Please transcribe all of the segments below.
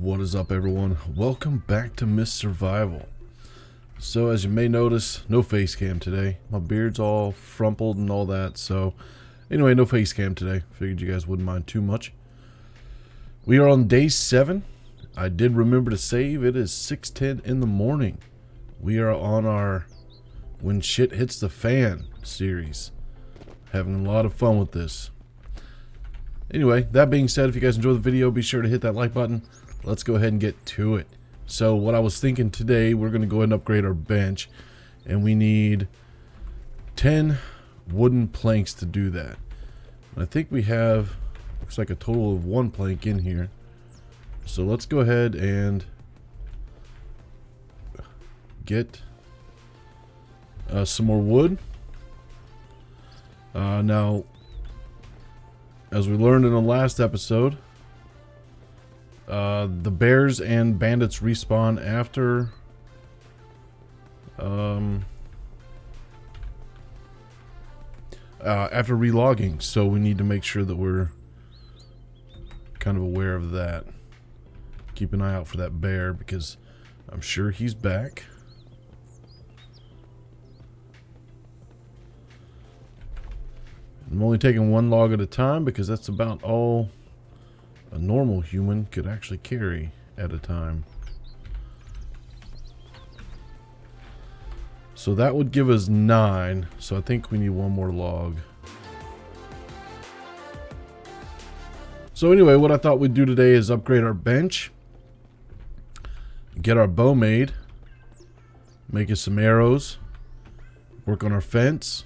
What is up, everyone? Welcome back to Miss Survival. So as you may notice, no face cam today. My beard's all frumpled and all that, so anyway, no face cam today. Figured you guys wouldn't mind too much. We are on day 7. I did remember to save. It is 6:10 in the morning. We are on our When Shit Hits the Fan series. Having a lot of fun with this. Anyway, that being said, if you guys enjoyed the video, be sure to hit that like button. Let's go ahead and get to it. So what I was thinking today, we're going to go ahead and upgrade our bench. And we need 10 wooden planks to do that. And I think we have, looks like a total of 1 plank in here. So let's go ahead and get some more wood. Now, as we learned in the last episode, the bears and bandits respawn after relogging, so we need to make sure that we're kind of aware of that. Keep an eye out for that bear because I'm sure he's back. I'm only taking 1 log at a time because that's about all a normal human could actually carry at a time. So that would give us 9. So I think we need 1 more log. So anyway, what I thought we'd do today is upgrade our bench. Get our bow made. Make us some arrows. Work on our fence.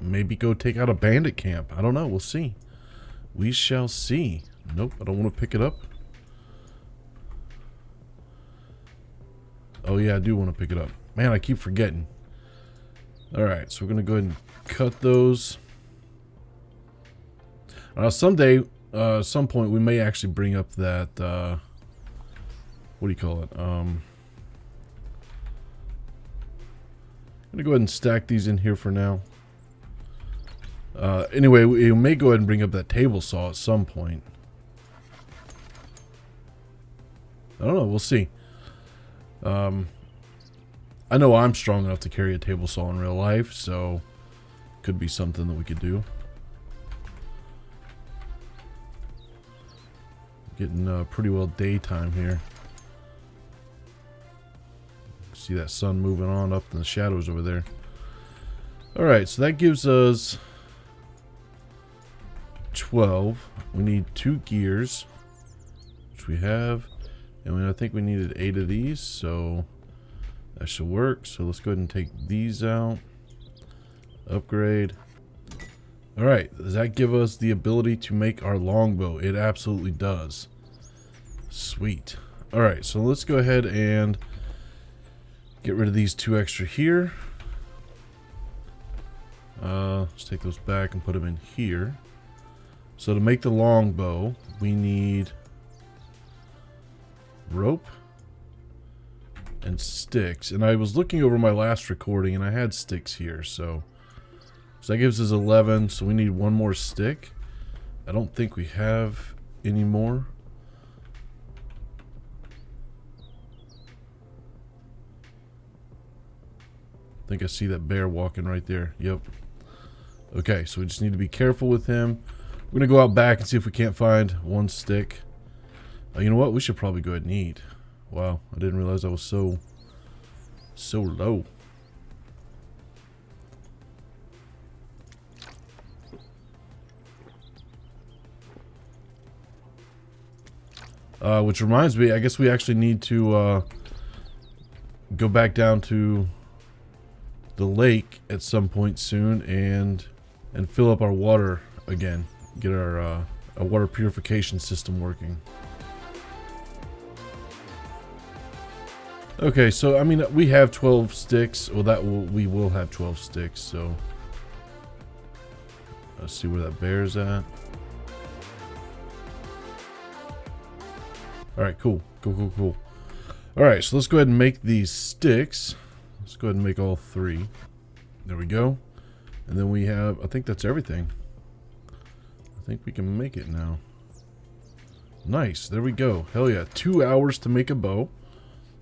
Maybe go take out a bandit camp. I don't know. We'll see. We shall see. Nope, I don't want to pick it up. Oh yeah, I do want to pick it up. Man, I keep forgetting. Alright, so we're going to go ahead and cut those. Someday, some point, we may actually bring up that, what do you call it? I'm going to go ahead and stack these in here for now. Anyway, we may go ahead and bring up that table saw at some point. I don't know, we'll see. I know I'm strong enough to carry a table saw in real life, so could be something that we could do. Getting pretty well daytime here. See that sun moving on up in the shadows over there. Alright, so that gives us 12. We need 2 gears, which we have. And I think we needed 8 of these, so that should work. So let's go ahead and take these out. Upgrade. Alright, does that give us the ability to make our longbow? It absolutely does. Sweet. Alright, so let's go ahead and get rid of these 2 extra here. Let's take those back and put them in here. So to make the longbow, we need rope and sticks. And I was looking over my last recording and I had sticks here, so that gives us 11. So we need 1 more stick. I don't think we have any more. I think I see that bear walking right there. Yep. Okay, so we just need to be careful with him. We're gonna go out back and see if we can't find 1 stick. You know what? We should probably go ahead and eat. Wow, I didn't realize I was so low. Which reminds me, I guess we actually need to go back down to the lake at some point soon and fill up our water again. Get our water purification system working. Okay, so I mean we have 12 sticks. Well, we will have 12 sticks. So let's see where that bear's at. All right, cool. All right, so let's go ahead and make these sticks. Let's go ahead and make all 3. There we go. And then we have, I think that's everything. I think we can make it now. Nice. There we go. Hell yeah. 2 hours to make a bow.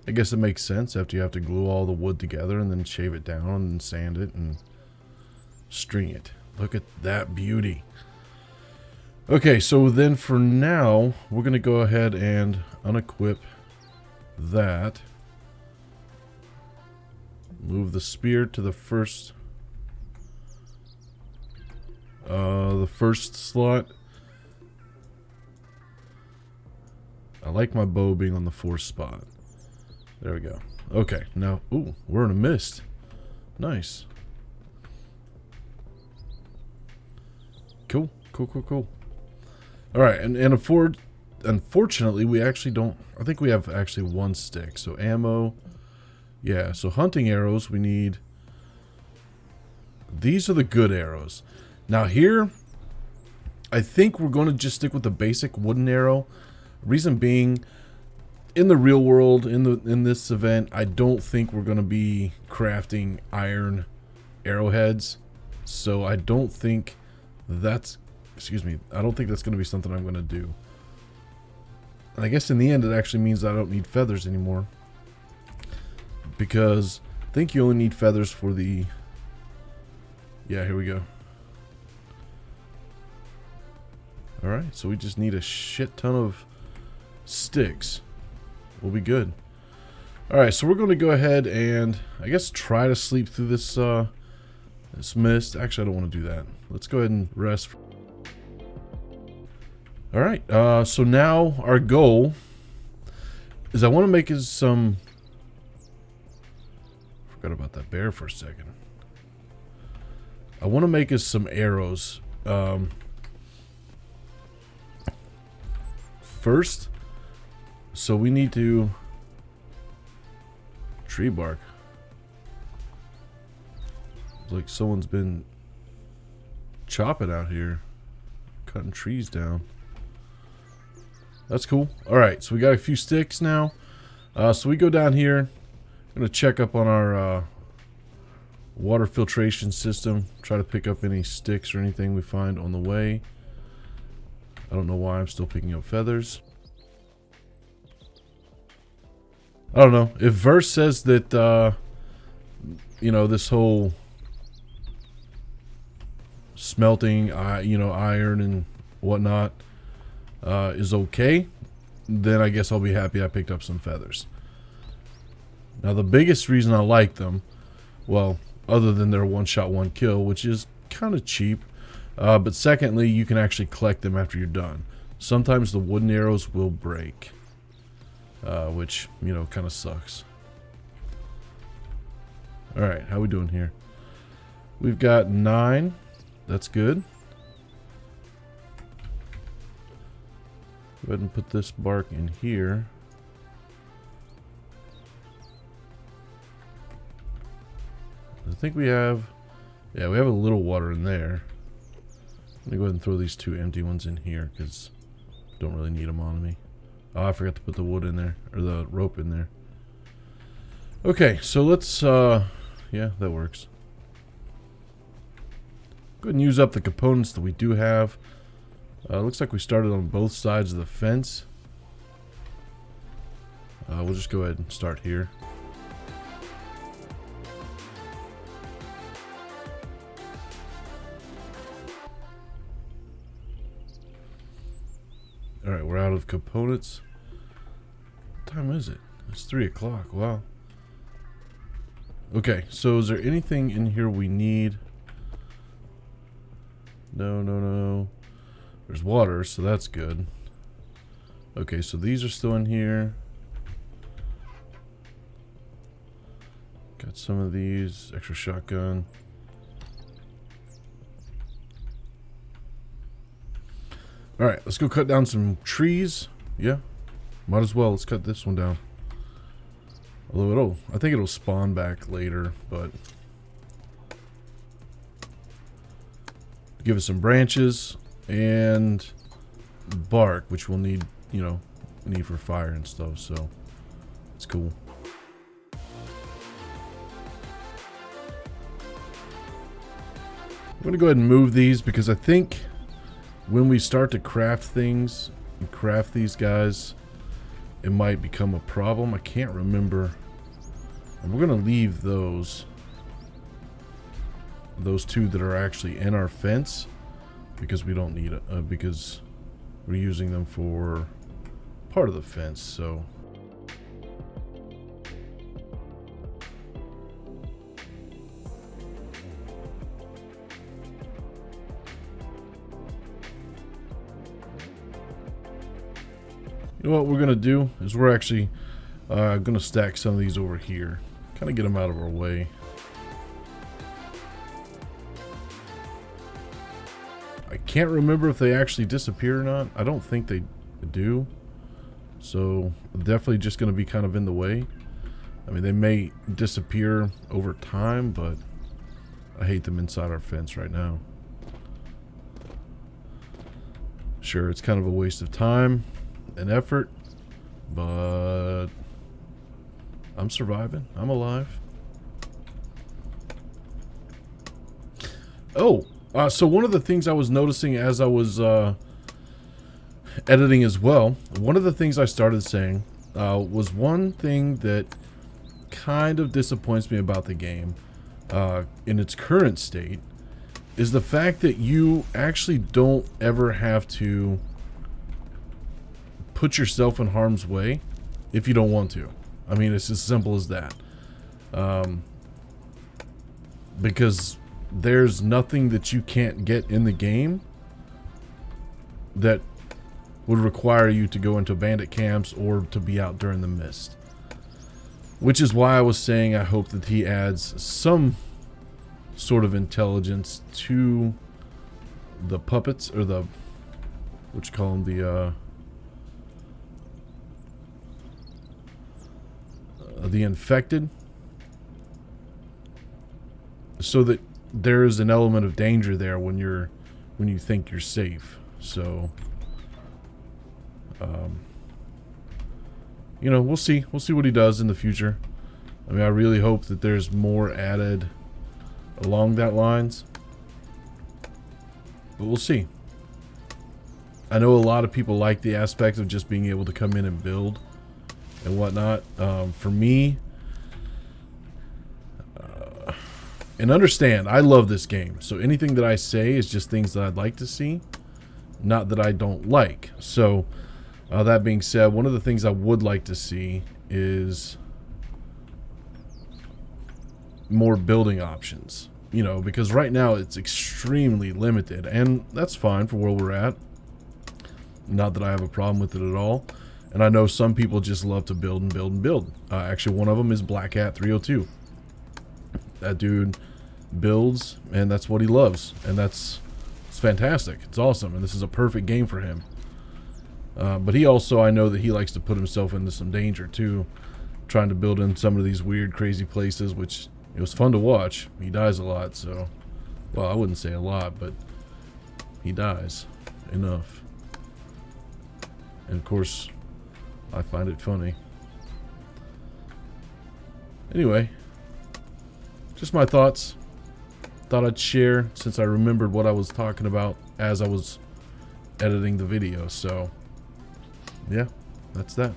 I guess it makes sense after you have to glue all the wood together and then shave it down and sand it and string it. Look at that beauty. Okay, so then for now, we're going to go ahead and unequip that. Move the spear to the first slot. I like my bow being on the 4th spot. There we go. Okay, now, ooh, we're in a mist. Nice. Cool. Alright, and unfortunately, we actually don't... I think we have actually 1 stick. So ammo. Yeah, so hunting arrows, we need... These are the good arrows. Now here, I think we're going to just stick with the basic wooden arrow. Reason being, in the real world, in this event, I don't think we're going to be crafting iron arrowheads. So I don't think that's... Excuse me. I don't think that's going to be something I'm going to do. And I guess in the end, it actually means I don't need feathers anymore. Because I think you only need feathers for the... Yeah, here we go. Alright, so we just need a shit ton of sticks. We'll be good. Alright, so we're going to go ahead and, I guess, try to sleep through this, this mist. Actually, I don't want to do that. Let's go ahead and rest. Alright, so now our goal is I want to make some... Forgot about that bear for a second. I want to make us some arrows. First, so we need to... Tree bark. It's like someone's been chopping out here. Cutting trees down. That's cool. Alright, so we got a few sticks now. So we go down here. I'm going to check up on our water filtration system. Try to pick up any sticks or anything we find on the way. I don't know why I'm still picking up feathers. I don't know. If Verse says that, you know, this whole smelting, iron and whatnot is okay, then I guess I'll be happy I picked up some feathers. Now, the biggest reason I like them, well, other than their one-shot, one-kill, which is kind of cheap, but secondly, you can actually collect them after you're done. Sometimes the wooden arrows will break, which, you know, kind of sucks. Alright, how we doing here? We've got 9. That's good. Go ahead and put this bark in here. I think we have... Yeah, we have a little water in there. Let me go ahead and throw these 2 empty ones in here, because I don't really need them on me. Oh, I forgot to put the wood in there, or the rope in there. Okay, so let's, yeah, that works. Go ahead and use up the components that we do have. Looks like we started on both sides of the fence. We'll just go ahead and start here. Alright, we're out of components. What time is it? It's 3 o'clock. Wow. Okay, so is there anything in here we need? No. There's water, so that's good. Okay, so these are still in here. Got some of these. Extra shotgun. Alright, let's go cut down some trees. Yeah, might as well. Let's cut this one down. Although I think it'll spawn back later, but... Give us some branches and bark, which we'll need, you know, need for fire and stuff, so it's cool. I'm going to go ahead and move these because I think when we start to craft things, and craft these guys, it might become a problem. I can't remember. And we're going to leave those two that are actually in our fence because we don't need it, because we're using them for part of the fence. So you know what we're gonna do is we're actually gonna stack some of these over here, kind of get them out of our way. I can't remember if they actually disappear or not. I don't think they do. So definitely just going to be kind of in the way. I mean, they may disappear over time, but I hate them inside our fence right now. Sure, it's kind of a waste of time and effort, but I'm surviving. I'm alive. Oh! So one of the things I was noticing as I was editing as well, one of the things I started saying was one thing that kind of disappoints me about the game in its current state is the fact that you actually don't ever have to put yourself in harm's way if you don't want to. I mean, it's as simple as that. Because there's nothing that you can't get in the game that would require you to go into bandit camps or to be out during the mist. Which is why I was saying I hope that he adds some sort of intelligence to the puppets, or the, what you call them, the infected, so that there is an element of danger there when you think you're safe. So you know, we'll see what he does in the future. I mean, I really hope that there's more added along that lines, but we'll see. I know a lot of people like the aspect of just being able to come in and build and whatnot. For me, and understand, I love this game, so anything that I say is just things that I'd like to see, not that I don't like. So that being said, one of the things I would like to see is more building options, you know, because right now it's extremely limited, and that's fine for where we're at. Not that I have a problem with it at all. And I know some people just love to build and build and build. Actually, one of them is Black Hat 302. That dude builds, and that's what he loves, and it's fantastic. It's awesome, and this is a perfect game for him. But he also, I know that he likes to put himself into some danger too, trying to build in some of these weird, crazy places, which it was fun to watch. He dies a lot, so, well, I wouldn't say a lot, but he dies enough. And of course, I find it funny. Anyway, just my thoughts. Thought I'd share since I remembered what I was talking about as I was editing the video. So, yeah, that's that.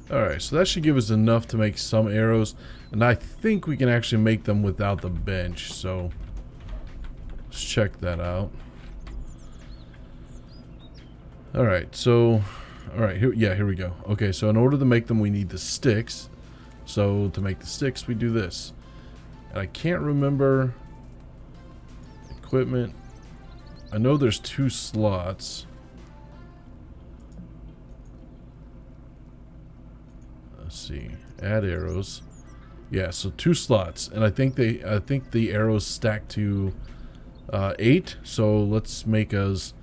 Alright, so that should give us enough to make some arrows. And I think we can actually make them without the bench. So, let's check that out. Alright, so, alright, here we go. Okay, so in order to make them, we need the sticks. So, to make the sticks, we do this. And I can't remember equipment. I know there's 2 slots. Let's see. Add arrows. Yeah, so 2 slots. And I think the arrows stack to 8. So let's make us,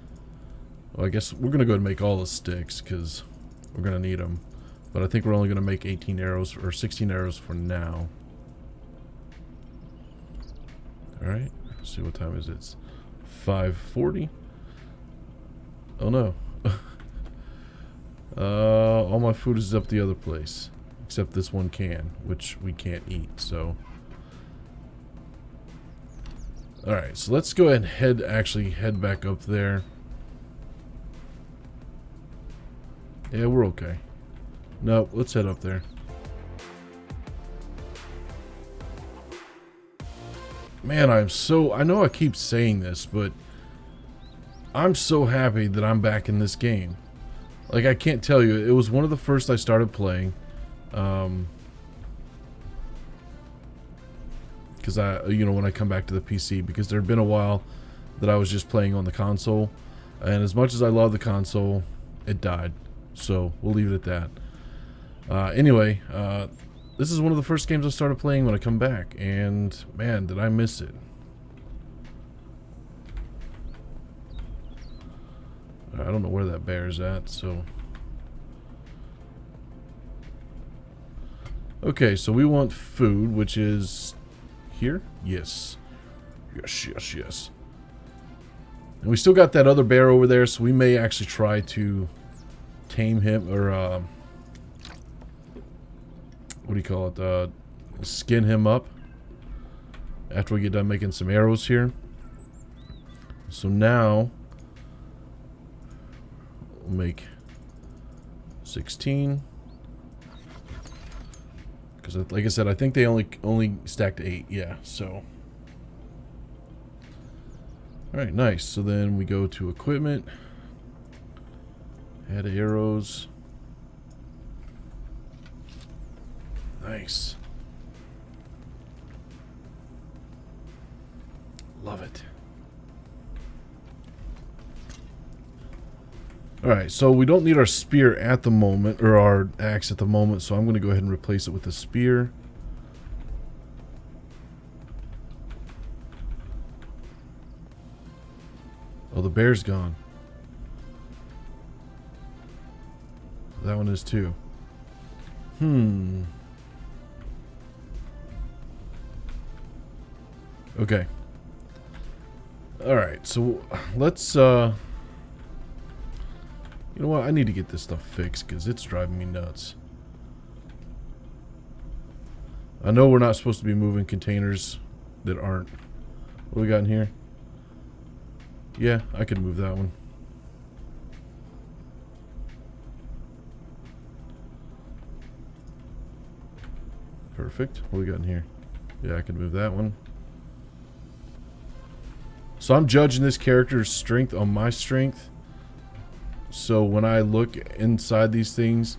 well, I guess we're gonna go ahead and make all the sticks because we're gonna need them. But I think we're only gonna make 18 arrows or 16 arrows for now. Alright, let's see, what time is it? It's 5:40. Oh no. All my food is up the other place. Except this one can, which we can't eat, so. Alright, so let's go ahead and head back up there. Yeah, we're okay. No, let's head up there. Man, I know I keep saying this, but I'm so happy that I'm back in this game. Like, I can't tell you, it was one of the first I started playing. Because when I come back to the PC, because there had been a while that I was just playing on the console. And as much as I love the console, it died. So, we'll leave it at that. Anyway, this is one of the first games I started playing when I come back. And, man, did I miss it. I don't know where that bear's at, so... Okay, so we want food, which is... here? Yes. Yes. And we still got that other bear over there, so we may actually try to tame him, or, what do you call it? Skin him up. After we get done making some arrows here. So now... we'll make 16. Because, like I said, I think they only stacked 8. Yeah, so... Alright, nice. So then we go to equipment. Add arrows. Nice. Love it. Alright, so we don't need our spear at the moment, or our axe at the moment, so I'm going to go ahead and replace it with a spear. Oh, the bear's gone. That one is too. Okay. Alright, so let's, you know what? I need to get this stuff fixed because it's driving me nuts. I know we're not supposed to be moving containers that aren't. What do we got in here? Yeah, I could move that one. Perfect. What do we got in here? Yeah, I can move that one. So I'm judging this character's strength on my strength. So when I look inside these things,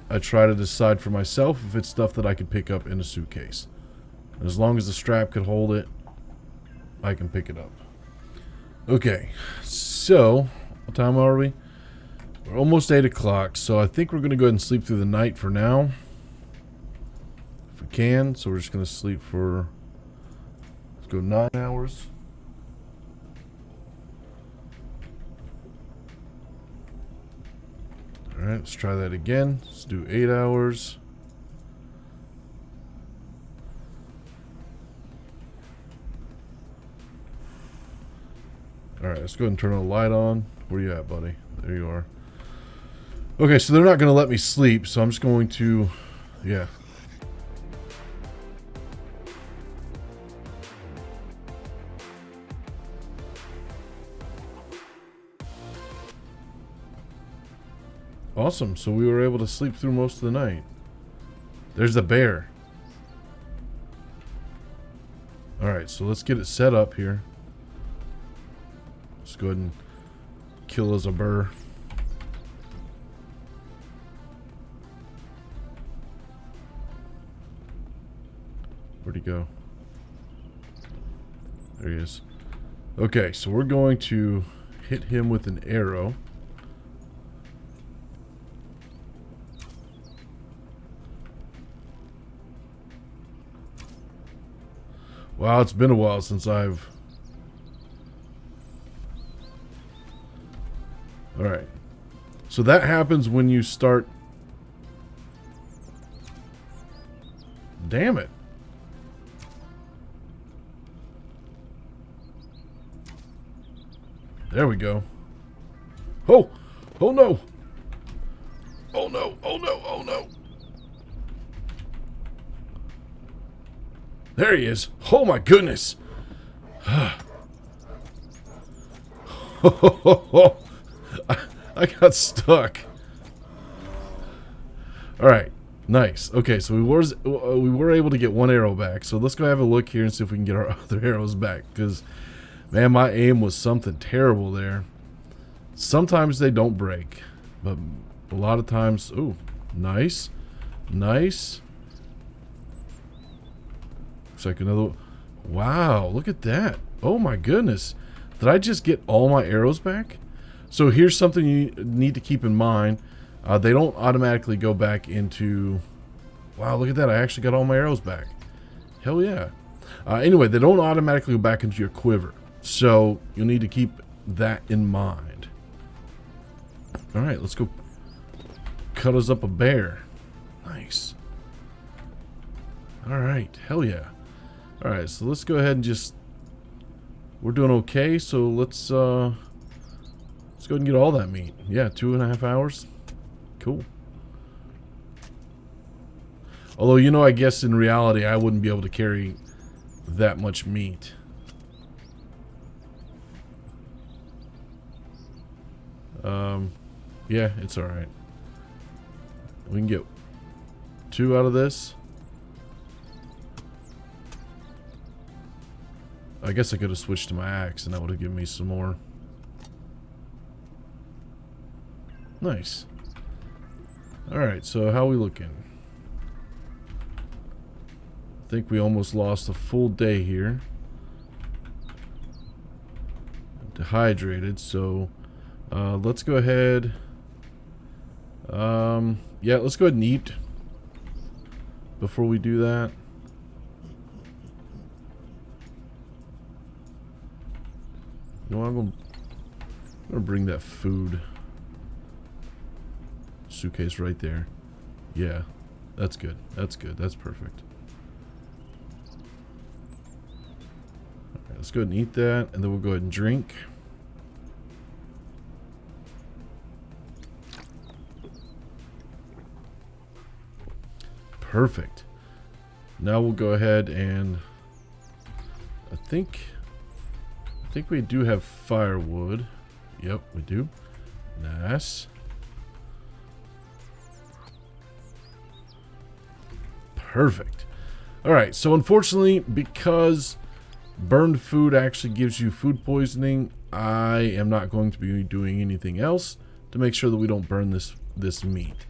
I try to decide for myself if it's stuff that I can pick up in a suitcase. As long as the strap could hold it, I can pick it up. Okay, so what time are we? We're almost 8 o'clock, so I think we're going to go ahead and sleep through the night for now. If we can, so we're just going to sleep for, let's go 9 hours. Alright, let's try that again. Let's do 8 hours. Alright, let's go ahead and turn the light on. Where you at, buddy? There you are. Okay, so they're not going to let me sleep, so I'm just going to... yeah. Awesome, so we were able to sleep through most of the night. There's the bear. Alright, so let's get it set up here. Let's go ahead and kill as a burr. Where'd he go? There he is. Okay, so we're going to hit him with an arrow. Wow, it's been a while since I've... Alright. So that happens when you start... Damn it. There we go. Oh! Oh no! Oh no! Oh no! Oh no! There he is. Oh my goodness. I got stuck. All right, nice. Okay, so we were able to get one arrow back. So let's go have a look here and see if we can get our other arrows back. Because, man, my aim was something terrible there. Sometimes they don't break, but a lot of times, ooh, nice, nice. Looks like another. Wow, look at that. Oh my goodness. Did I just get all my arrows back? So here's something you need to keep in mind. They don't automatically go back into... Wow, look at that. I actually got all my arrows back. Hell yeah. Anyway, they don't automatically go back into your quiver. So you'll need to keep that in mind. Alright, let's go cut us up a bear. Nice. Alright, hell yeah. Alright, so let's go ahead and just... We're doing okay, so let's go ahead and get all that meat. Yeah, 2.5 hours. Cool. Although, you know, I guess in reality, I wouldn't be able to carry that much meat. Yeah, it's alright. We can get 2 out of this. I guess I could have switched to my axe and that would have given me some more. Nice. Alright, so how are we looking? I think we almost lost a full day here. I'm dehydrated, so let's go ahead. Yeah, let's go ahead and eat before we do that. You know what, I'm gonna bring that food suitcase right there. Yeah, that's good. That's good. That's perfect. Alright, let's go ahead and eat that, and then we'll go ahead and drink. Perfect. Now we'll go ahead and I think we do have firewood. Yep, we do. Nice. Perfect. Alright, so unfortunately, because burned food actually gives you food poisoning, I am not going to be doing anything else to make sure that we don't burn this meat.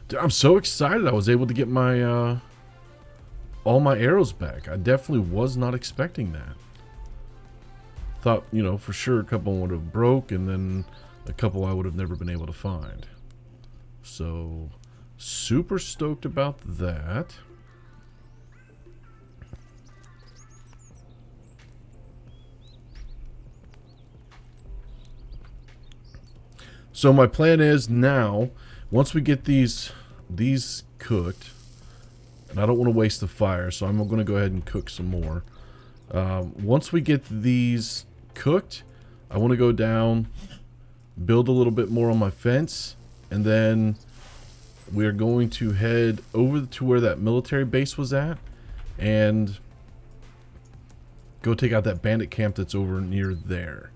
Dude, I'm so excited I was able to get my all my arrows back. I definitely was not expecting that. Thought, you know, for sure a couple would have broke and then a couple I would have never been able to find. So, super stoked about that. So my plan is now, once we get these cooked, and I don't want to waste the fire, so I'm going to go ahead and cook some more. Once we get these cooked, I want to go down, build a little bit more on my fence, and then we are going to head over to where that military base was at, and go take out that bandit camp that's over near there.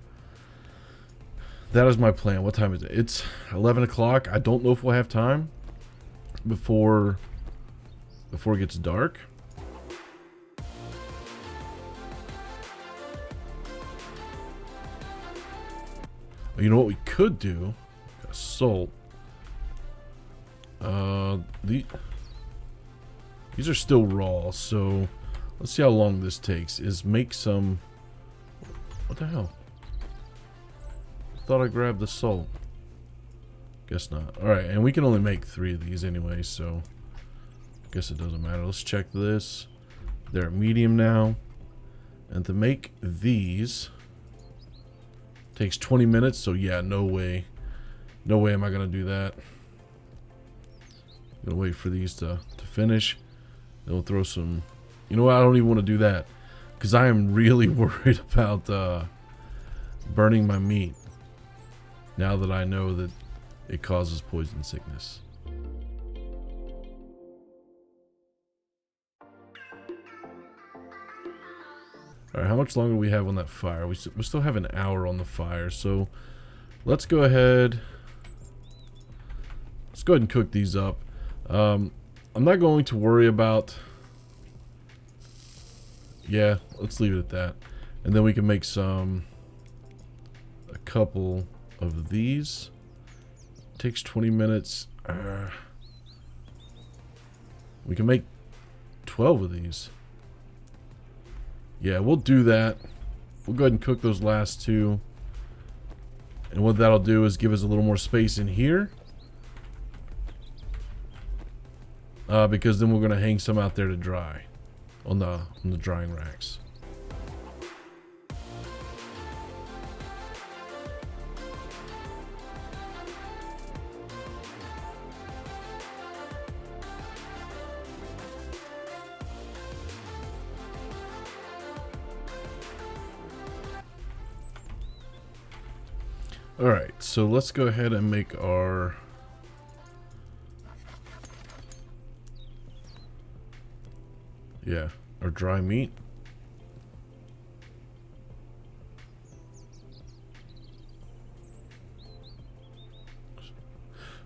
That is my plan. What time is it? It's 11 o'clock. I don't know if we'll have time before it gets dark. You know what we could do? Got salt. These are still raw, so let's see how long this takes. Is make some... What the hell? Thought I grabbed the salt. Guess not. Alright, and we can only make 3 of these anyway, so guess it doesn't matter. Let's check this. They're at medium now. And to make these takes 20 minutes, so yeah, no way. No way am I gonna do that. I'm gonna wait for these to finish. Then we'll throw some... You know what? I don't even want to do that. Because I am really worried about burning my meat. Now that I know that it causes poison sickness. Alright, how much longer do we have on that fire? We still have an hour on the fire, so let's go ahead. Let's go ahead and cook these up. I'm not going to worry about... Yeah, let's leave it at that. And then we can make a couple of these. Takes 20 minutes. We can make 12 of these. Yeah, we'll do that. We'll go ahead and cook those last two. And what that'll do is give us a little more space in here. Because then we're going to hang some out there to dry. On the drying racks. Alright, so let's go ahead and make our our dry meat.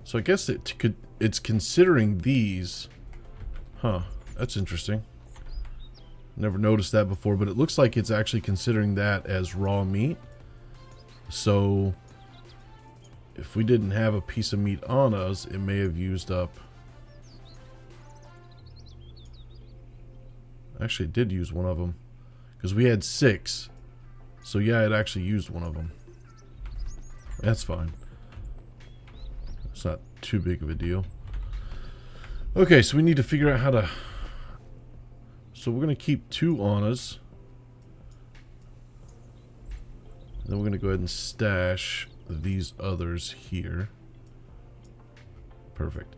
So I guess it's considering these. Huh, that's interesting. Never noticed that before, but it looks like it's actually considering that as raw meat. So if we didn't have a piece of meat on us, it may have used up. Actually, it did use one of them. Because we had 6. So yeah, it actually used one of them. That's fine. It's not too big of a deal. Okay, so we need to figure out how to... So we're going to keep 2 on us. Then we're going to go ahead and stash these others here. Perfect.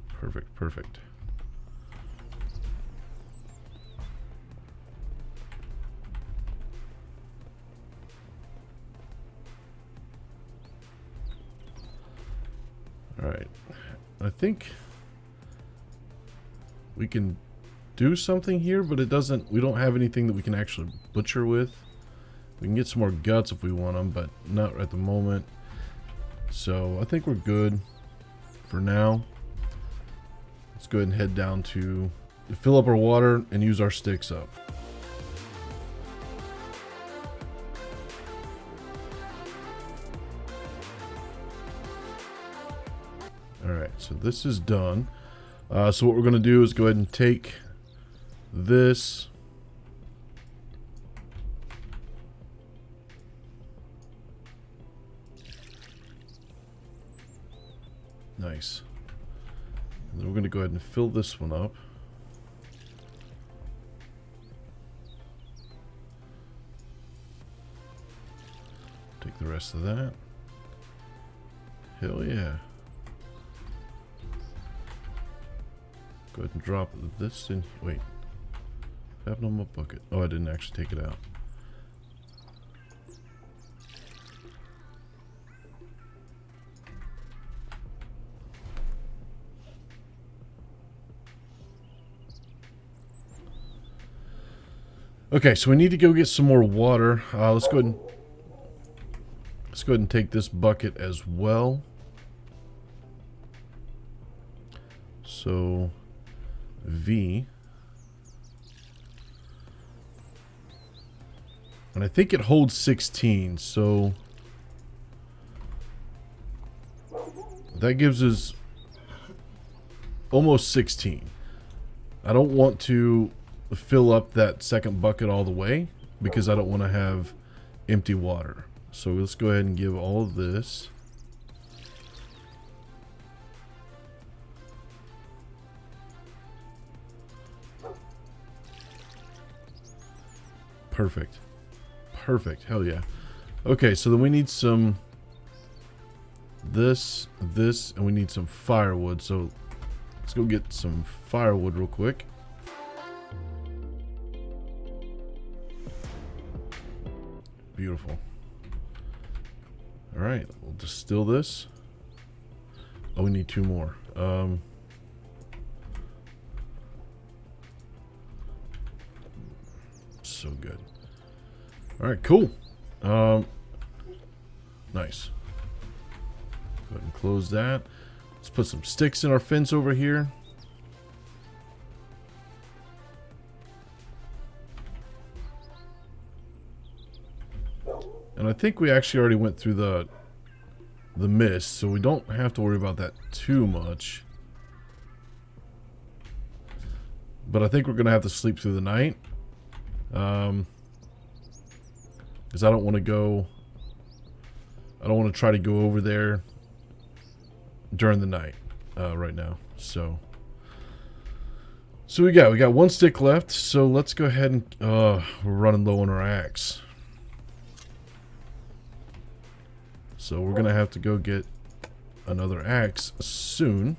Perfect, perfect. Alright. I think we can do something here, but it doesn't... We don't have anything that we can actually butcher with. We can get some more guts if we want them, but not at the moment. So I think we're good for now. Let's go ahead and head down to fill up our water and use our sticks up. Alright, so this is done. So what we're going to do is go ahead and take this. Nice. And then we're going to go ahead and fill this one up. Take the rest of that. Hell yeah. Go ahead and drop this in. Wait. Have no more bucket. Oh, I didn't actually take it out. Okay, so we need to go get some more water. Let's go ahead and take this bucket as well. So V, and I think it holds 16, so that gives us almost 16. I don't want to fill up that second bucket all the way because I don't want to have empty water. So let's go ahead and give all of this. Perfect. Perfect. Hell yeah. Okay, so then we need some this, and we need some firewood. So let's go get some firewood real quick. Beautiful. Alright, we'll distill this. Oh, we need 2 more. So good. Alright, cool. Nice. Go ahead and close that. Let's put some sticks in our fence over here. And I think we actually already went through the mist, so we don't have to worry about that too much. But I think we're going to have to sleep through the night. Because I don't want to go... I don't want to try to go over there during the night right now. So we got 1 stick left. So let's go ahead and... we're running low on our axe. So we're going to have to go get another axe soon.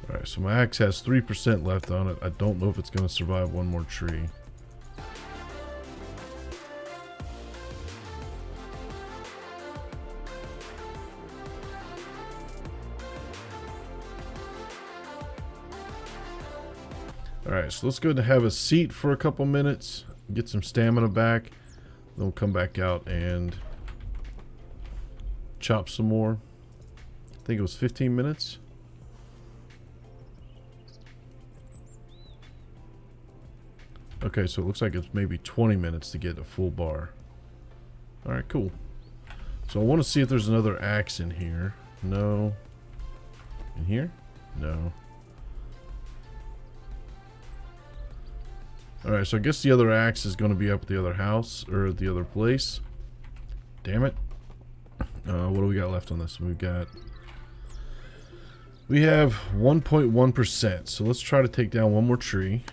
Alright, so my axe has 3% left on it. I don't know if it's going to survive 1 more tree. Alright, so let's go ahead and have a seat for a couple minutes, get some stamina back, then we'll come back out and chop some more. I think it was 15 minutes. Okay, so it looks like it's maybe 20 minutes to get a full bar. Alright, cool. So I want to see if there's another axe in here. No. In here? No. Alright, so I guess the other axe is going to be up at the other house, or the other place. Damn it. What do we got left on this? We have 1.1%, so let's try to take down 1 more tree.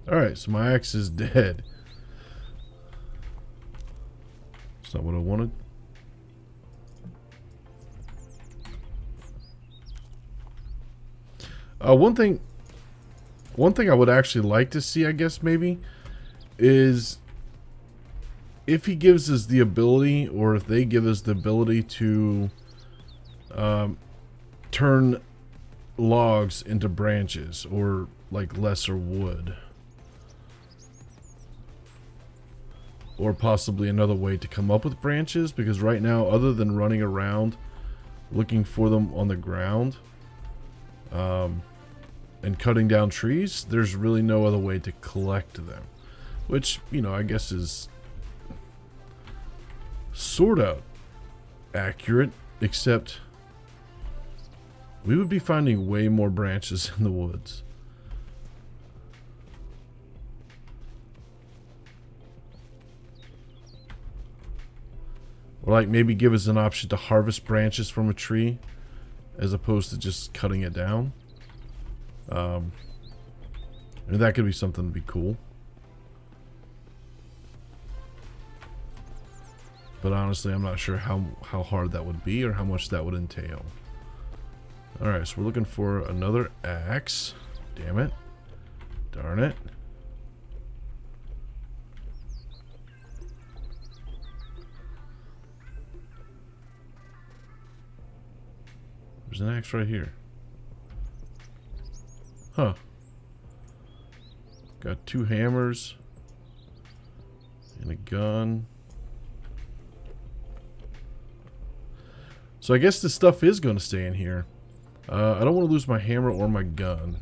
Alright, so my axe is dead. That's not what I wanted. One thing I would actually like to see, I guess, maybe, is if he gives us the ability, or if they give us the ability to turn logs into branches, or like lesser wood. Or possibly another way to come up with branches, because right now, other than running around looking for them on the ground and cutting down trees, there's really no other way to collect them. Which, you know, I guess is sort of accurate, except we would be finding way more branches in the woods. Or like maybe give us an option to harvest branches from a tree as opposed to just cutting it down. And that could be something to be cool. But honestly, I'm not sure how hard that would be or how much that would entail. Alright, so we're looking for another axe. Damn it. Darn it. There's an axe right here. Huh. Got 2 hammers. And a gun. So I guess this stuff is going to stay in here. I don't want to lose my hammer or my gun.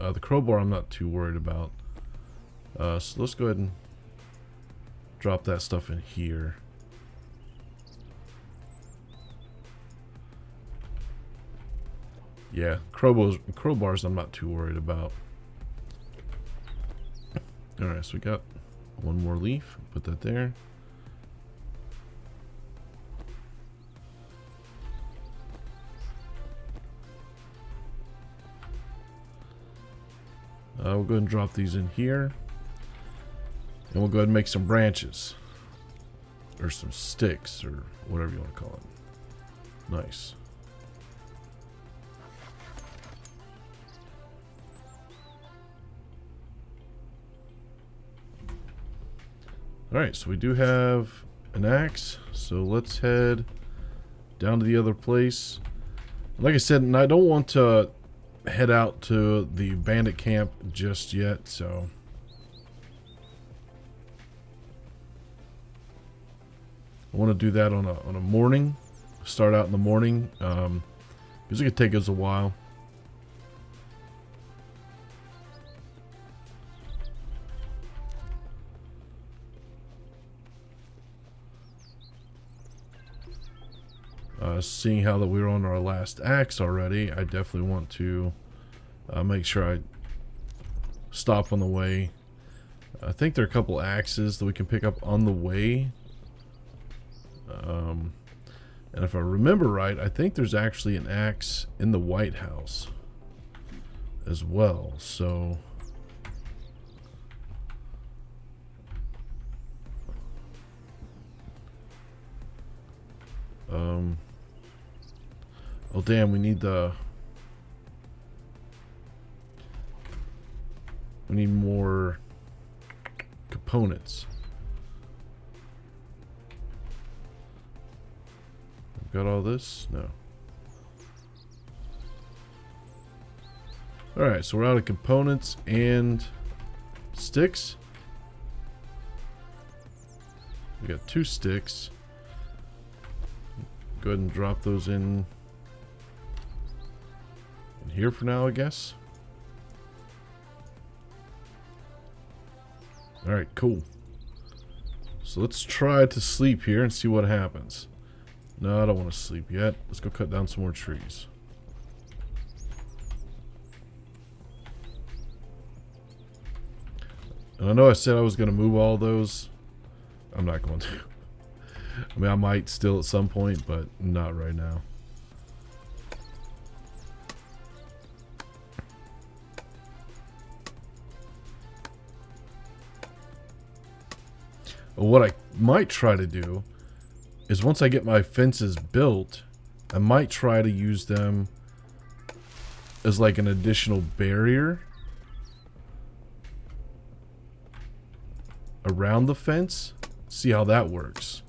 The crowbar I'm not too worried about. So let's go ahead and drop that stuff in here. Yeah, crowbars I'm not too worried about. Alright, so we got 1 more leaf. Put that there. We'll go ahead and drop these in here. And we'll go ahead and make some branches. Or some sticks, or whatever you want to call it. Nice. Alright, so we do have an axe. So let's head down to the other place. Like I said, and I don't want to head out to the bandit camp just yet, so I want to do that on a morning. Start out in the morning, because it could take us a while. Seeing how that we were on our last axe already, I definitely want to make sure I stop on the way. I think there are a couple axes that we can pick up on the way. And if I remember right, I think there's actually an axe in the White House as well. So oh damn, we need more components. Got all this? No. Alright, so we're out of components and sticks. We got 2 sticks. Go ahead and drop those in here for now, I guess. Alright, cool. So let's try to sleep here and see what happens. No, I don't want to sleep yet. Let's go cut down some more trees. And I know I said I was going to move all those. I'm not going to. I mean, I might still at some point, but not right now. What I might try to do is once I get my fences built, I might try to use them as like an additional barrier around the fence. See how that works.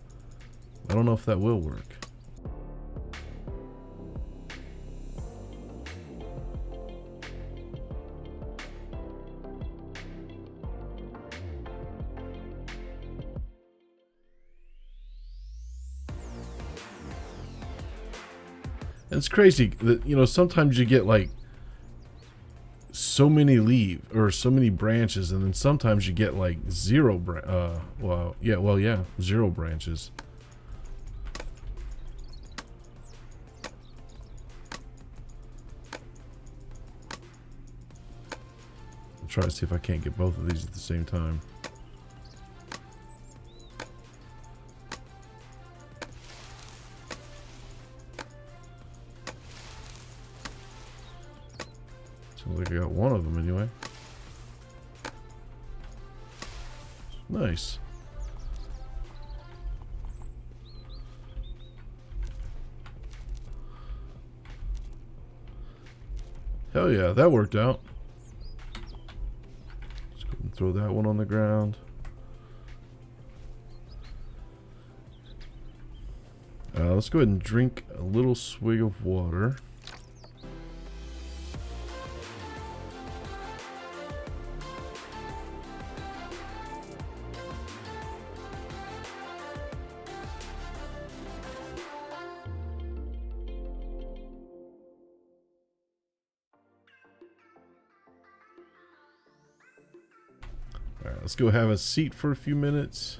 I don't know if that will work. And it's crazy that, you know, sometimes you get like so many leaves or so many branches, and then sometimes you get like zero zero branches. I'll try to see if I can't get both of these at the same time. Sounds like I got one of them anyway. Nice. Hell yeah, that worked out. Let's go and throw that one on the ground. Let's go ahead and drink a little swig of water. Alright, let's go have a seat for a few minutes.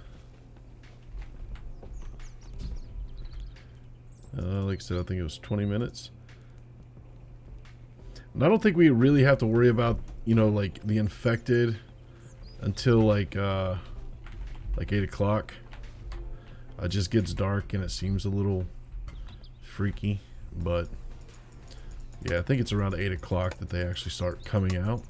Like I said, I think it was 20 minutes. And I don't think we really have to worry about, you know, like the infected until like 8 o'clock. It just gets dark and it seems a little freaky. But yeah, I think it's around 8 o'clock that they actually start coming out.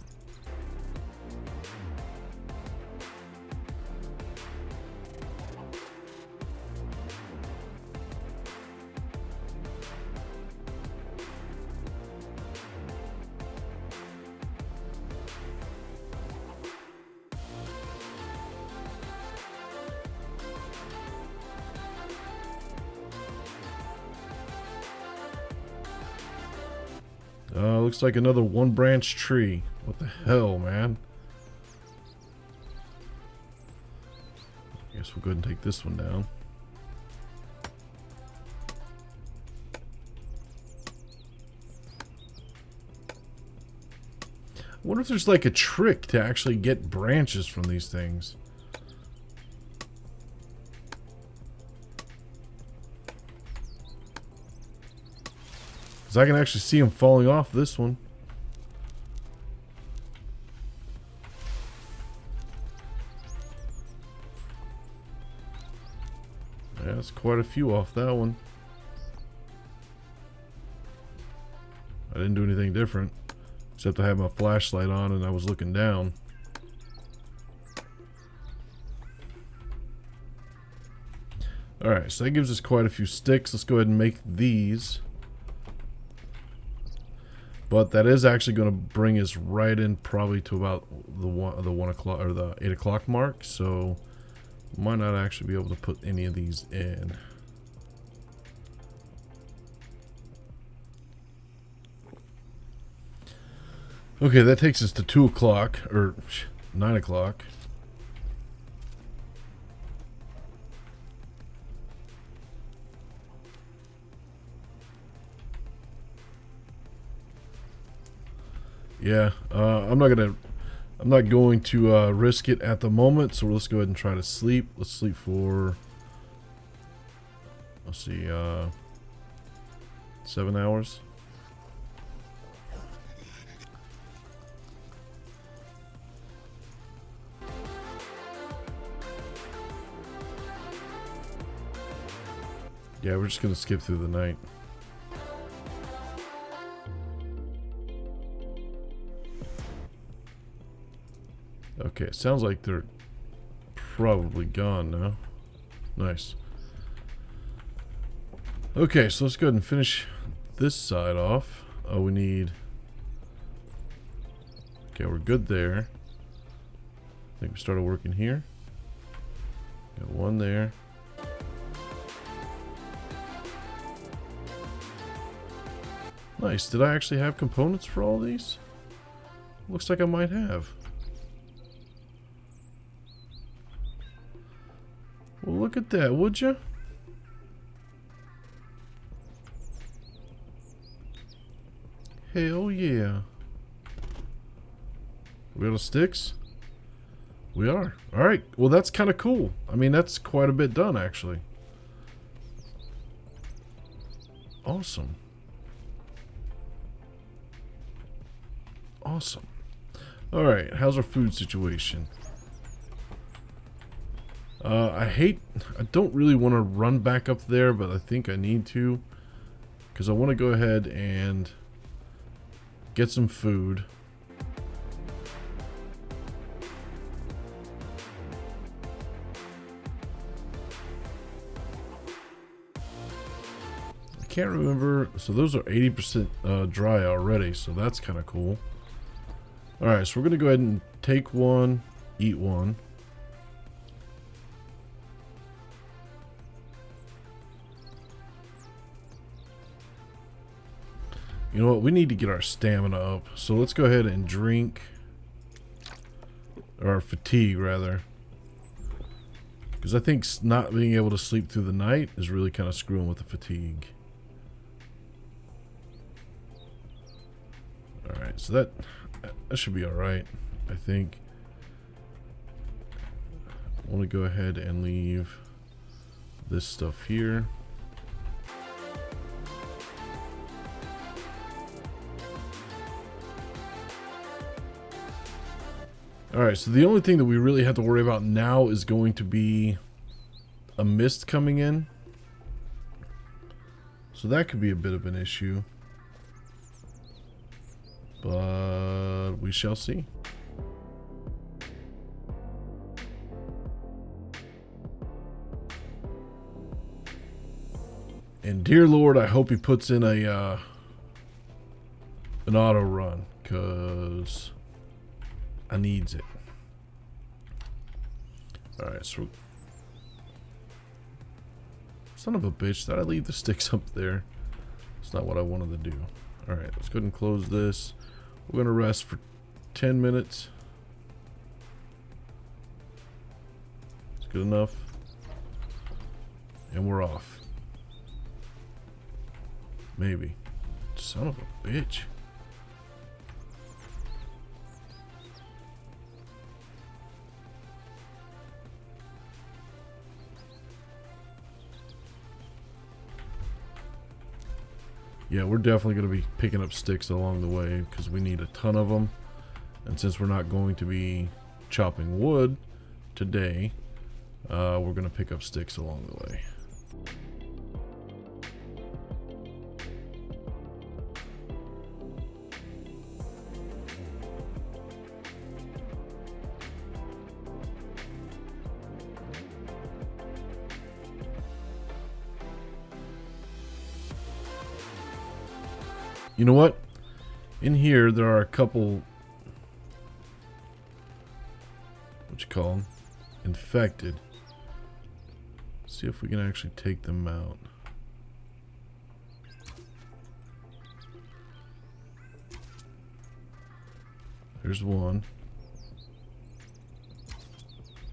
Looks like another one branch tree. What the hell, man? I guess we'll go ahead and take this one down. I wonder if there's like a trick to actually get branches from these things. Because I can actually see them falling off this one. Yeah, that's quite a few off that one. I didn't do anything different. Except I had my flashlight on and I was looking down. Alright, so that gives us quite a few sticks. Let's go ahead and make these. But that is actually going to bring us right in probably to about the 1 o'clock or the 8 o'clock mark. So might not actually be able to put any of these in. Okay, that takes us to 2 o'clock or 9 o'clock. Yeah, I'm not going to risk it at the moment, so let's go ahead and try to sleep. Let's sleep for, let's see, 7 hours. Yeah, we're just gonna skip through the night. Okay, it sounds like they're probably gone now. Nice. Okay, so let's go ahead and finish this side off. Oh, we need... Okay, we're good there. I think we started working here. Got one there. Nice. Did I actually have components for all these? Looks like I might have. Well, look at that, would you? Hell yeah. We out of sticks? We are. Alright, well that's kind of cool. I mean, that's quite a bit done, actually. Awesome. Awesome. Alright, how's our food situation? I don't really want to run back up there, but I think I need to. Because I want to go ahead and get some food. I can't remember. So those are 80% dry already, so that's kind of cool. Alright, so we're going to go ahead and take one, eat one. You know what? We need to get our stamina up. So let's go ahead and drink. Or fatigue, rather. Because I think not being able to sleep through the night is really kind of screwing with the fatigue. Alright, so that should be alright, I think. I want to go ahead and leave this stuff here. Alright, so the only thing that we really have to worry about now is going to be a mist coming in. So that could be a bit of an issue. But we shall see. And dear Lord, I hope he puts in a an auto run, because I needs it. Alright, so son of a bitch, did I leave the sticks up there? It's not what I wanted to do. Alright, let's go ahead and close this. We're going to rest for 10 minutes. It's good enough. And we're off. Maybe. Son of a bitch. Yeah, we're definitely going to be picking up sticks along the way because we need a ton of them. And since we're not going to be chopping wood today, we're going to pick up sticks along the way. You know what? In here, there are a couple, what you call them, infected. Let's see if we can actually take them out. There's one.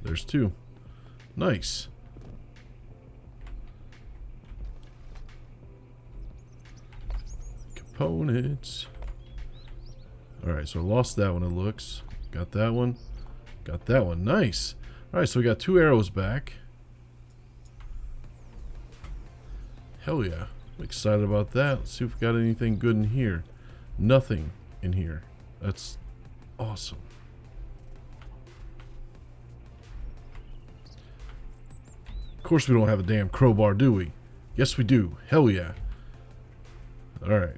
There's two. Nice. Components. Alright, so I lost that one, it looks. Got that one. Got that one. Nice. Alright, so we got 2 arrows back. Hell yeah. I'm excited about that. Let's see if we got anything good in here. Nothing in here. That's awesome. Of course we don't have a damn crowbar, do we? Yes we do. Hell yeah. Alright.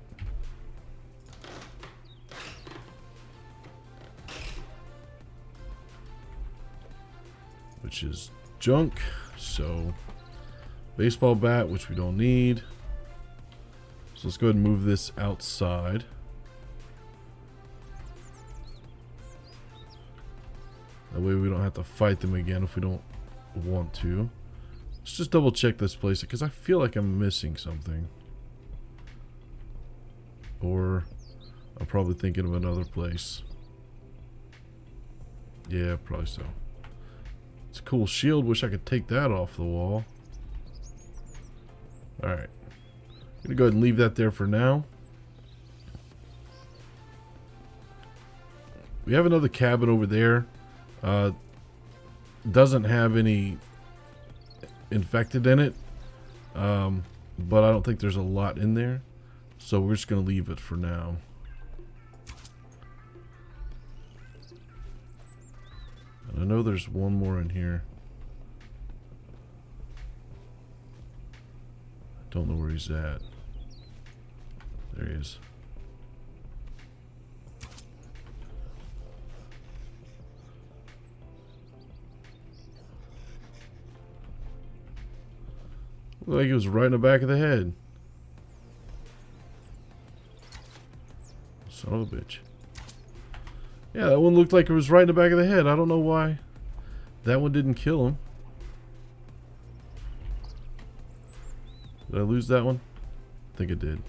Which is junk. So baseball bat, which we don't need. So let's go ahead and move this outside. That way we don't have to fight them again if we don't want to. Let's just double check this place because I feel like I'm missing something. Or I'm probably thinking of another place. Yeah, probably so. It's a cool shield. Wish I could take that off the wall. Alright. I'm going to go ahead and leave that there for now. We have another cabin over there. Doesn't have any infected in it. But I don't think there's a lot in there. So we're just going to leave it for now. And I know there's one more in here. I don't know where he's at. There he is. Looked like he was right in the back of the head. Son of a bitch. Yeah, that one looked like it was right in the back of the head. I don't know why that one didn't kill him. Did I lose that one? I think it did.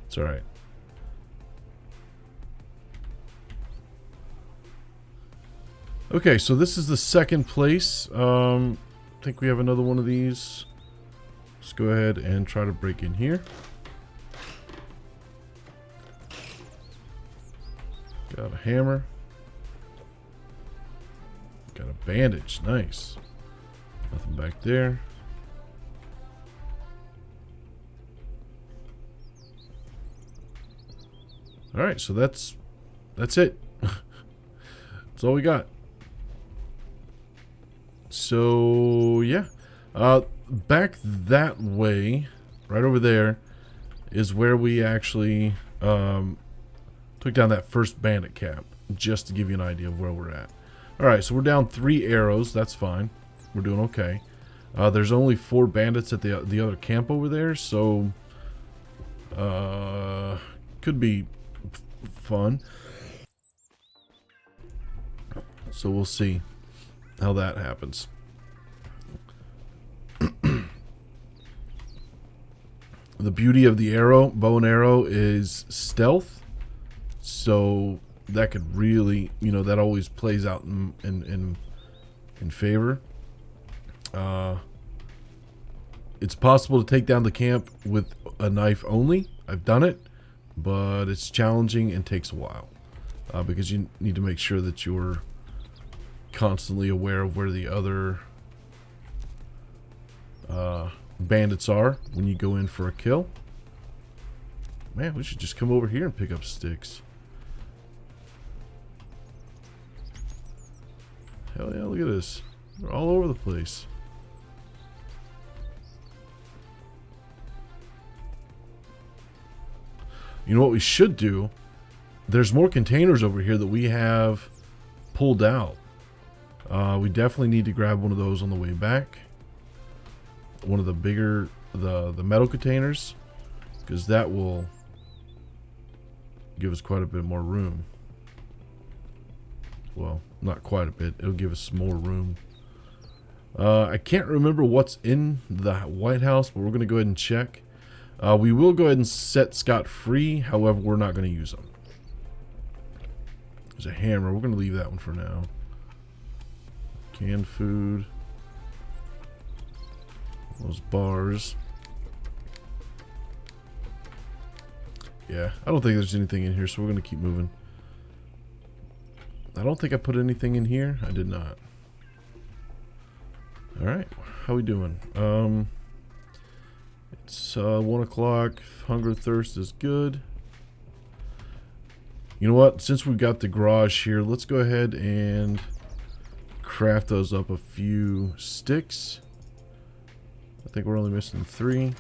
It's alright. Okay, so this is the second place. I think we have another one of these. Let's go ahead and try to break in here. Got a hammer. Got a bandage. Nice. Nothing back there. Alright, so that's it. That's all we got. So, yeah. Back that way, right over there, is where we actually took down that first bandit cap, just to give you an idea of where we're at. Alright, so we're down 3 arrows. That's fine. We're doing okay. There's only 4 bandits at the other camp over there, so could be fun. So we'll see how that happens. The beauty of the arrow, bow and arrow, is stealth. So that could really, that always plays out in favor. It's possible to take down the camp with a knife only. I've done it, but it's challenging and takes a while because you need to make sure that you're constantly aware of where the other bandits are when you go in for a kill. Man, we should just come over here and pick up sticks. Hell yeah, look at this. They're all over the place. You know what we should do? There's more containers over here that we have pulled out. We definitely need to grab one of those on the way back. One of the bigger, the metal containers, because that will give us quite a bit more room. Well, not quite a bit. It'll give us more room. I can't remember what's in the White House, but we're going to go ahead and check. We will go ahead and set Scott free. However, we're not going to use them. There's a hammer. We're going to leave that one for now. Canned food. Those bars. Yeah, I don't think there's anything in here, so we're going to keep moving. I don't think I put anything in here. I did not. Alright, how we doing? It's 1 o'clock. Hunger, thirst is good. You know what? Since we've got the garage here, let's go ahead and craft those up a few sticks. I think we're only missing 3.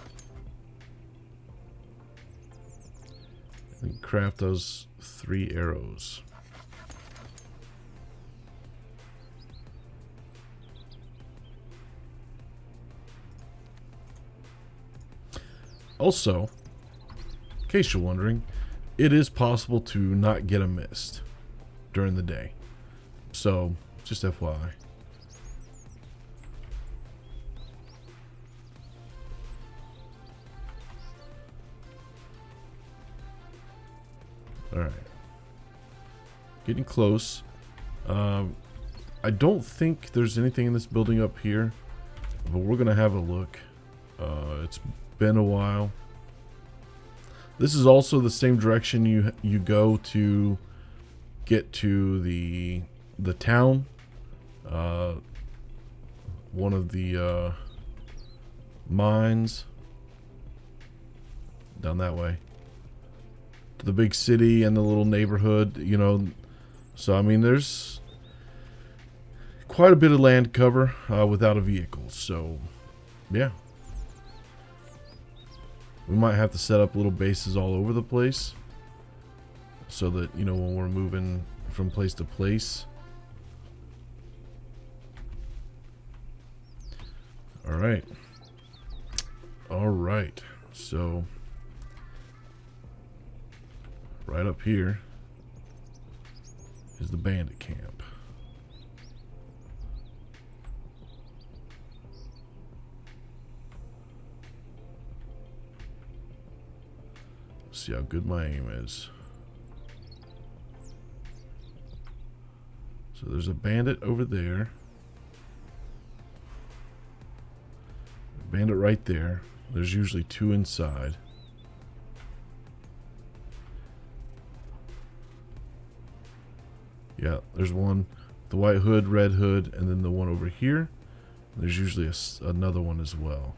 And craft those 3 arrows. Also, in case you're wondering, it is possible to not get a mist during the day. So, just FYI. Alright. Getting close. I don't think there's anything in this building up here, but we're going to have a look. It's been a while. This is also the same direction you go to get to the town. One of the mines down that way to the big city and the little neighborhood, so I mean there's quite a bit of land cover without a vehicle, so yeah. We might have to set up little bases all over the place so that, when we're moving from place to place. Alright. Alright. So, right up here is the bandit camp. See how good my aim is. So there's a bandit over there. A bandit right there. There's usually 2 inside. Yeah, there's one, the white hood, red hood, and then the one over here. There's usually another one as well.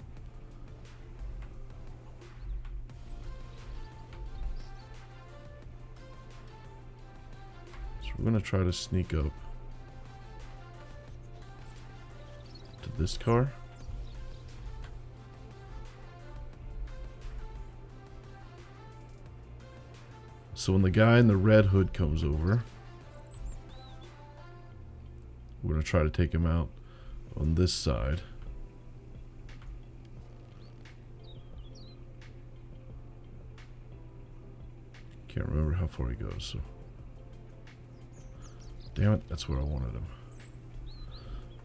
We're going to try to sneak up to this car. So when the guy in the red hood comes over, we're going to try to take him out on this side. Can't remember how far he goes, so. Damn it, that's where I wanted him.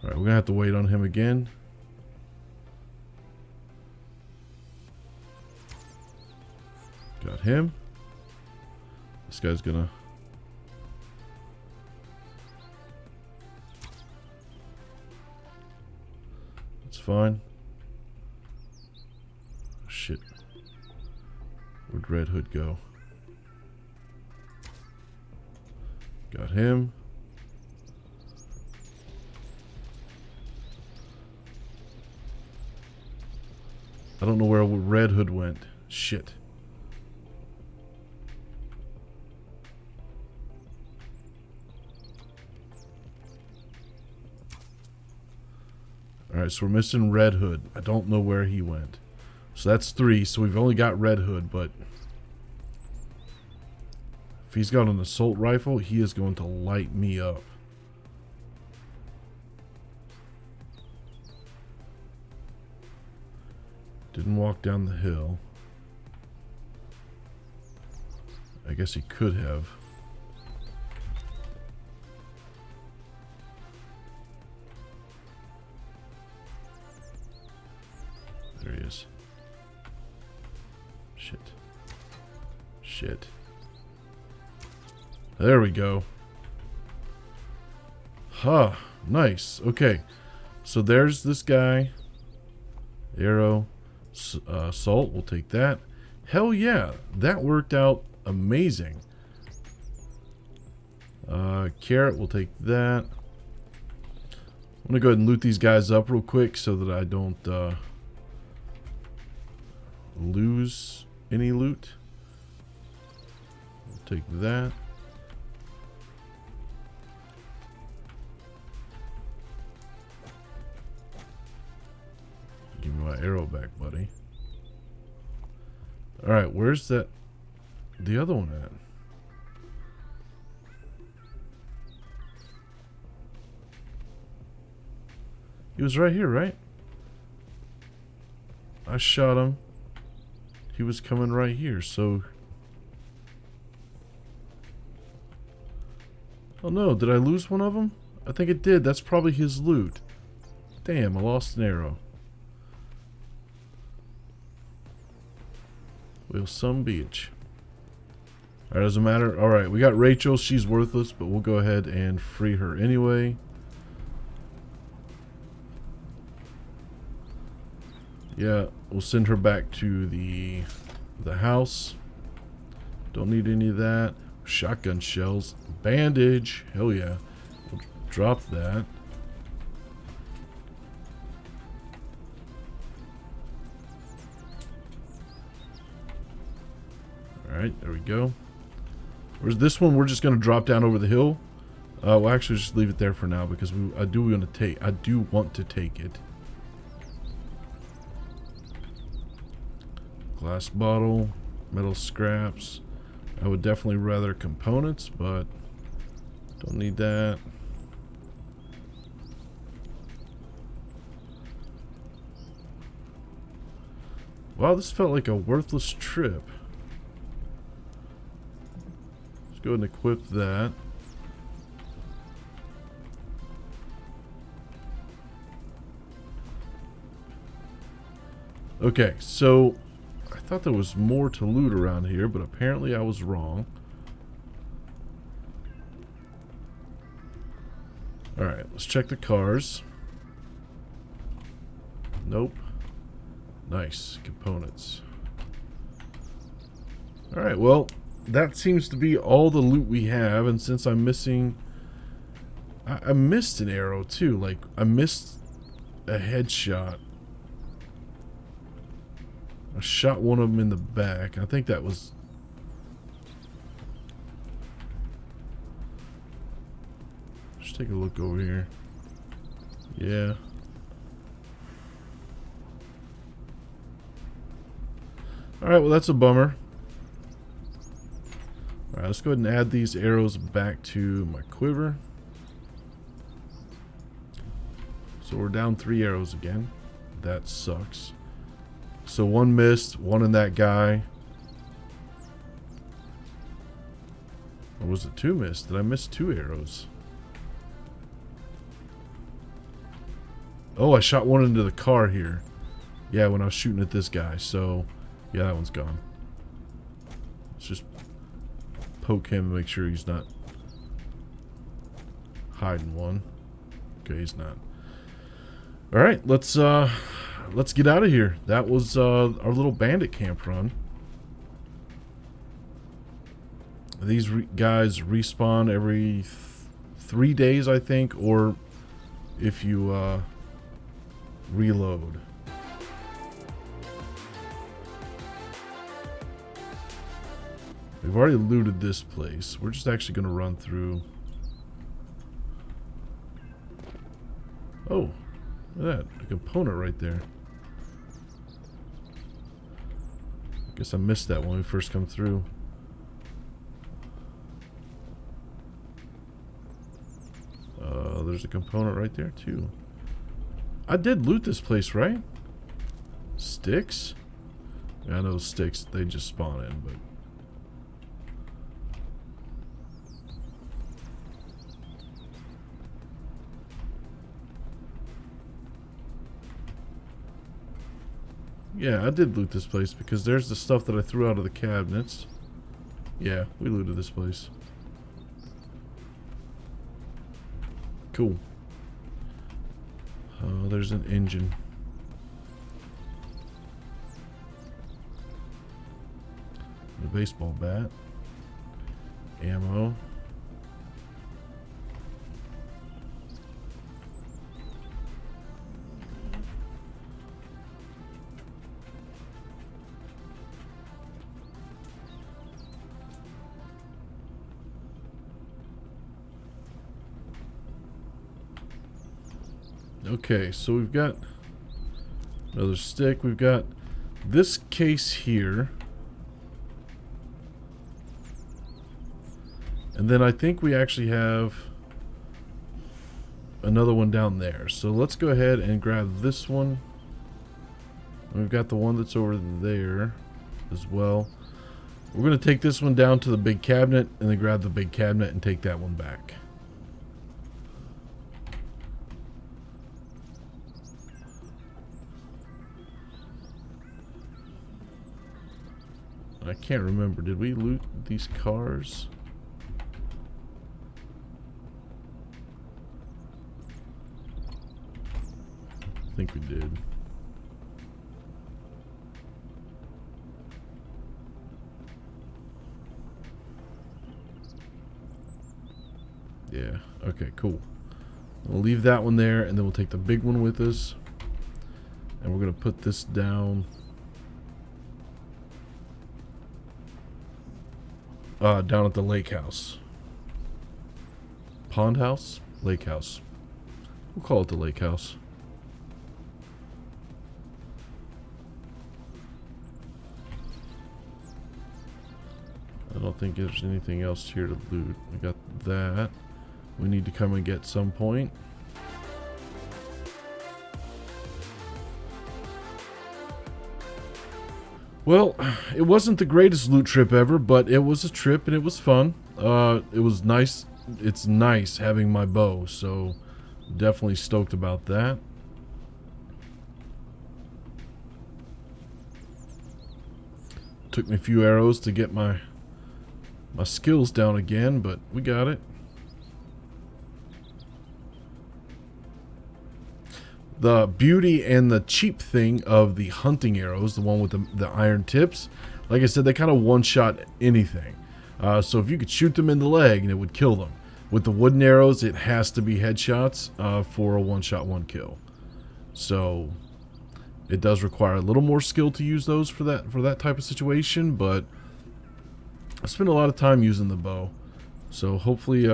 Alright, we're gonna have to wait on him again. Got him. This guy's gonna... That's fine. Shit. Where'd Red Hood go? Got him. I don't know where Red Hood went. Shit. Alright, so we're missing Red Hood. I don't know where he went. So that's 3, so we've only got Red Hood, but if he's got an assault rifle, he is going to light me up. Didn't walk down the hill. I guess he could have. There he is. Shit. Shit. There we go. Huh. Nice. Okay. So there's this guy. Arrow. Salt. We'll take that. Hell yeah. That worked out amazing. Carrot. We'll take that. I'm going to go ahead and loot these guys up real quick so that I don't lose any loot. We'll take that. Give me my arrow back, buddy. Alright, where's the other one at? He was right here, right? I shot him. He was coming right here, so... Oh no, did I lose one of them? I think it did. That's probably his loot. Damn, I lost an arrow. Well, some bitch. Alright, doesn't matter. Alright, we got Rachel. She's worthless, but we'll go ahead and free her anyway. Yeah, we'll send her back to the house. Don't need any of that. Shotgun shells. Bandage. Hell yeah. We'll drop that. Alright, there we go. Whereas this one, we're just going to drop down over the hill. We'll actually just leave it there for now because I do want to take it. Glass bottle, metal scraps. I would definitely rather components, but don't need that. Wow, this felt like a worthless trip. Let's go ahead and equip that. Okay, so I thought there was more to loot around here, but apparently I was wrong. Alright, let's check the cars. Nope. Nice. Components. Alright, well, that seems to be all the loot we have, and since I'm missing... I missed an arrow, too. Like, I missed a headshot. I shot one of them in the back. I think that was... Just take a look over here. Yeah. Alright, well that's a bummer. Alright, let's go ahead and add these arrows back to my quiver. So we're down 3 arrows again. That sucks. So one missed, one in that guy. Or was it 2 missed? Did I miss 2 arrows? Oh, I shot one into the car here. Yeah, when I was shooting at this guy. So, yeah, that one's gone. Let's just poke him and make sure he's not hiding one. Okay, he's not. All right, let's get out of here. That was our little bandit camp run. These guys respawn every 3 days, I think, or if you reload. We've already looted this place. We're just actually going to run through. Oh, look at that. A component right there. I guess I missed that when we first come through. There's a component right there too. I did loot this place, right? Sticks? Yeah, I know sticks, they just spawn in, but... Yeah, I did loot this place because there's the stuff that I threw out of the cabinets. Yeah, we looted this place. Cool. Oh, there's an engine. A baseball bat. Ammo. Okay, so we've got another stick. We've got this case here. And then I think we actually have another one down there. So let's go ahead and grab this one. We've got the one that's over there as well. We're going to take this one down to the big cabinet and then grab the big cabinet and take that one back. I can't remember. Did we loot these cars? I think we did. Yeah. Okay, cool. We'll leave that one there, and then we'll take the big one with us. And we're going to put this down... down at the lake house. Pond house? Lake house. We'll call it the lake house. I don't think there's anything else here to loot. We got that. We need to come and get some point. Well, it wasn't the greatest loot trip ever, but it was a trip and it was fun. It was nice. It's nice having my bow, so definitely stoked about that. Took me a few arrows to get my skills down again, but we got it. The beauty and the cheap thing of the hunting arrows, the one with the iron tips, like I said, they kind of one-shot anything. So if you could shoot them in the leg and it would kill them. With the wooden arrows, it has to be headshots for a one-shot, one kill. So it does require a little more skill to use those for that type of situation, but I spent a lot of time using the bow. So hopefully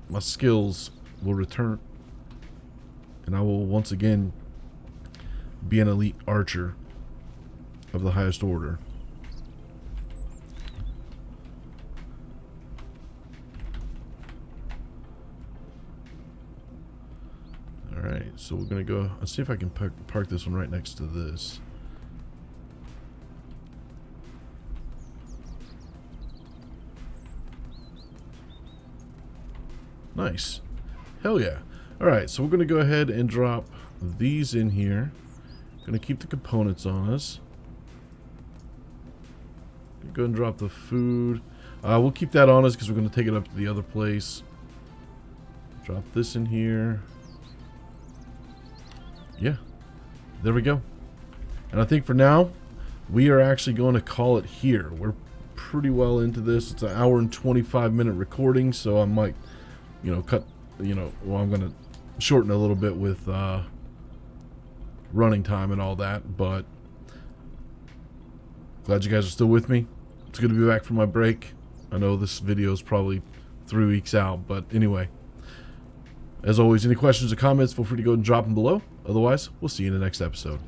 my skills will return. And I will once again be an elite archer of the highest order. Alright, so we're going to go... Let's see if I can park this one right next to this. Nice. Hell yeah. Alright, so we're going to go ahead and drop these in here. Going to keep the components on us. Go ahead and drop the food. We'll keep that on us because we're going to take it up to the other place. Drop this in here. Yeah. There we go. And I think for now, we are actually going to call it here. We're pretty well into this. It's an hour and 25-minute recording, so I might, cut, well, I'm going to shorten a little bit with running time and all that, but glad you guys are still with me. It's good to be back from my break. I know this video is probably 3 weeks out, but anyway. As always, any questions or comments, feel free to go and drop them below. Otherwise, we'll see you in the next episode.